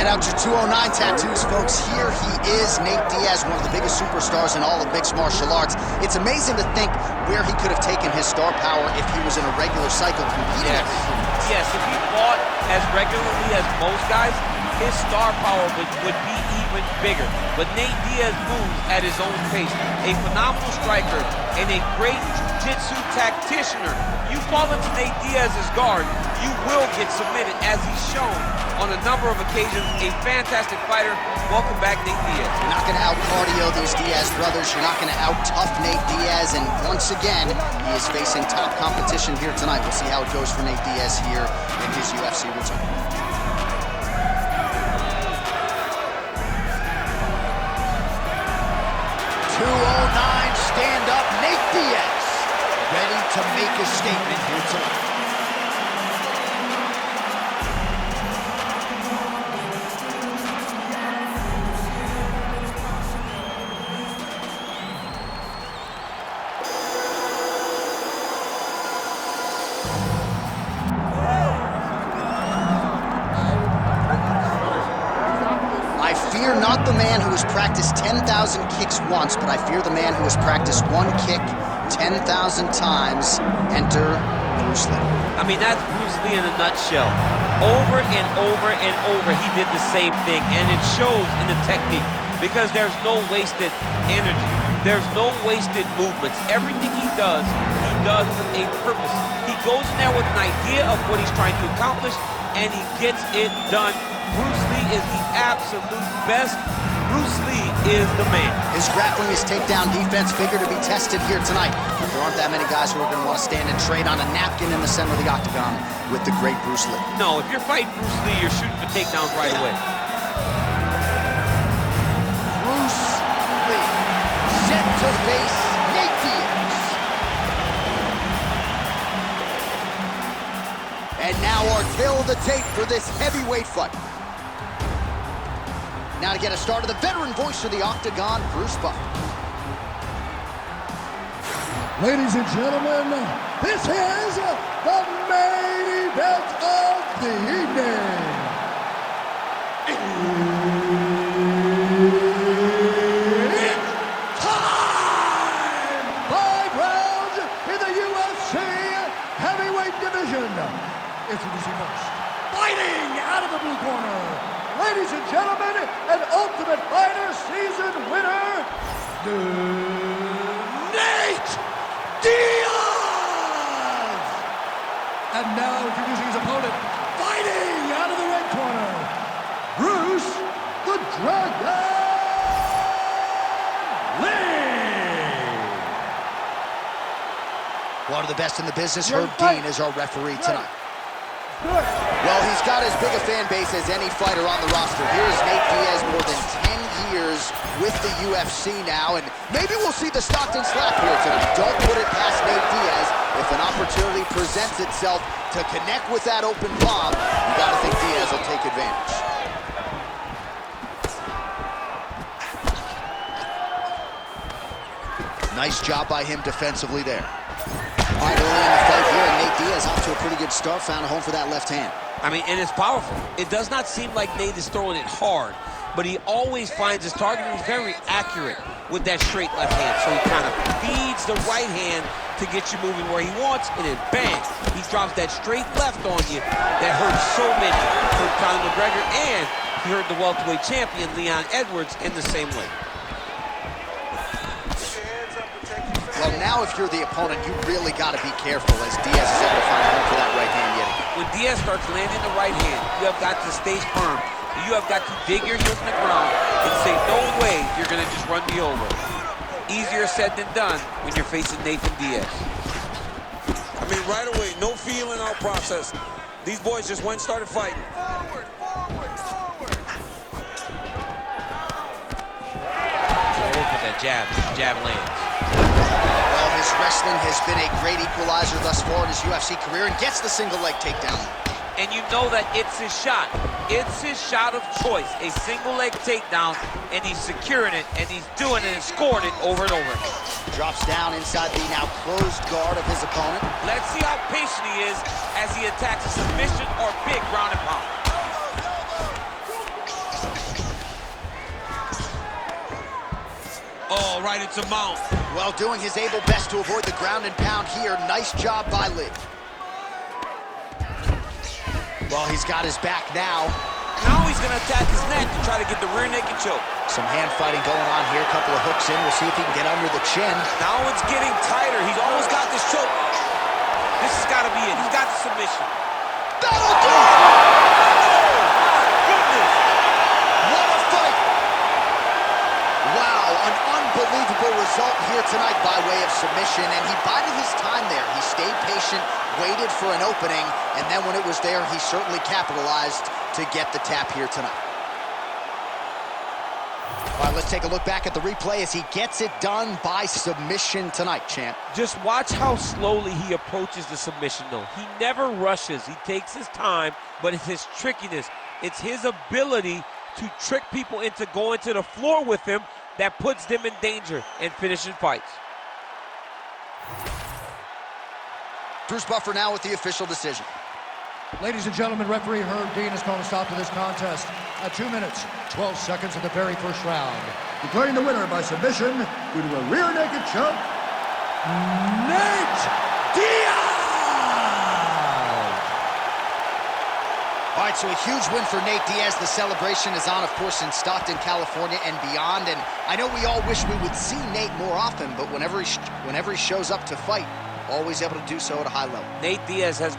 Shout out to 209 Tattoos, folks. Here he is, Nate Diaz, one of the biggest superstars in all of mixed martial arts. It's amazing to think where he could have taken his star power if he was in a regular cycle competing. Yes, if he fought as regularly as most guys, his star power would be even bigger. But Nate Diaz moves at his own pace. A phenomenal striker and a great jiu-jitsu tacticianer. You fall into Nate Diaz's guard, you will get submitted, as he's shown on a number of occasions. A fantastic fighter. Welcome back, Nate Diaz. You're not going to out-cardio these Diaz brothers. You're not going to out-tough Nate Diaz. And once again, he is facing top competition here tonight. We'll see how it goes for Nate Diaz here in his UFC return. Stand-up Nate Diaz, ready to make a statement here tonight. I fear not the man who has practiced 10,000 kicks once, but I fear the man who has practiced one kick 10,000 times. Enter Bruce Lee. I mean, that's Bruce Lee in a nutshell. Over and over and over, he did the same thing, and it shows in the technique because there's no wasted energy. There's no wasted movements. Everything he does with a purpose. He goes in there with an idea of what he's trying to accomplish, and he gets it done. Bruce Lee is the absolute best. Bruce Lee is the man. His grappling, his takedown defense figure to be tested here tonight. But there aren't that many guys who are going to want to stand and trade on a napkin in the center of the octagon with the great Bruce Lee. No, if you're fighting Bruce Lee, you're shooting for takedowns right away. Bruce Lee, set to face Nate Diaz. And now our tale of the tape for this heavyweight fight. Now to get us started, the veteran voice of the octagon, Bruce Buffer. Ladies and gentlemen, this is the main event of the evening. It's time! 5 rounds in the UFC heavyweight division. Introducing first, fighting out of the blue corner. Ladies and gentlemen, an Ultimate Fighter season winner, Nate Diaz! And now introducing his opponent, fighting out of the red corner, Bruce the Dragon Lee! One of the best in the business, Herb Dean, is our referee tonight. Well, he's got as big a fan base as any fighter on the roster. Here's Nate Diaz, more than 10 years with the UFC now, and maybe we'll see the Stockton slap here tonight. Don't put it past Nate Diaz. If an opportunity presents itself to connect with that open palm, you gotta think Diaz will take advantage. Nice job by him defensively there. All right, early in the fight here, and Nate Diaz off to a pretty good start, found a home for that left hand. I mean, and it's powerful. It does not seem like Nate is throwing it hard, but he always finds his target. He's very accurate with that straight left hand. So he kind of feeds the right hand to get you moving where he wants, and then bang, he drops that straight left on you that hurts so many. Hurt Conor McGregor, and he hurt the welterweight champion, Leon Edwards, in the same way. Well, now if you're the opponent, you really got to be careful as Diaz is able to find a home for that right hand yet again. When Diaz starts landing the right hand, you have got to stay firm. You have got to dig your heels in the ground and say, no way you're going to just run me over. Easier said than done when you're facing Nathan Diaz. I mean, right away, no feeling out process. These boys just went and started fighting. Forward. Look at that jab. Jab lands. Well, his wrestling has been a great equalizer thus far in his UFC career and gets the single leg takedown. And you know that it's his shot. It's his shot of choice. A single leg takedown, and he's securing it, and he's doing it and scoring it over and over again. Drops down inside the now closed guard of his opponent. Let's see how patient he is as he attacks a submission or big ground and pound. Oh, right into mount. Well, doing his able best to avoid the ground and pound here. Nice job by Lee. Well, he's got his back now. Now he's gonna attack his neck to try to get the rear naked choke. Some hand fighting going on here. A couple of hooks in. We'll see if he can get under the chin. Now it's getting tighter. He's almost got this choke. This has got to be it. He's got the submission. That'll do it! Goodness! What a fight! Wow, an unbelievable result here tonight by way of submission, and he bided his time there. He stayed patient, waited for an opening, and then when it was there, he certainly capitalized to get the tap here tonight. All right, let's take a look back at the replay as he gets it done by submission tonight, champ. Just watch how slowly he approaches the submission, though. He never rushes. He takes his time, but it's his trickiness. It's his ability to trick people into going to the floor with him that puts them in danger and finishing fights. Bruce Buffer now with the official decision. Ladies and gentlemen, referee Herb Dean has called a stop to this contest at 2 minutes, 12 seconds of the very first round. Declaring the winner by submission due to a rear naked choke, Nate Diaz! All right, so a huge win for Nate Diaz. The celebration is on, of course, in Stockton, California and beyond. And I know we all wish we would see Nate more often, but whenever he shows up to fight, always able to do so at a high level. Nate Diaz has been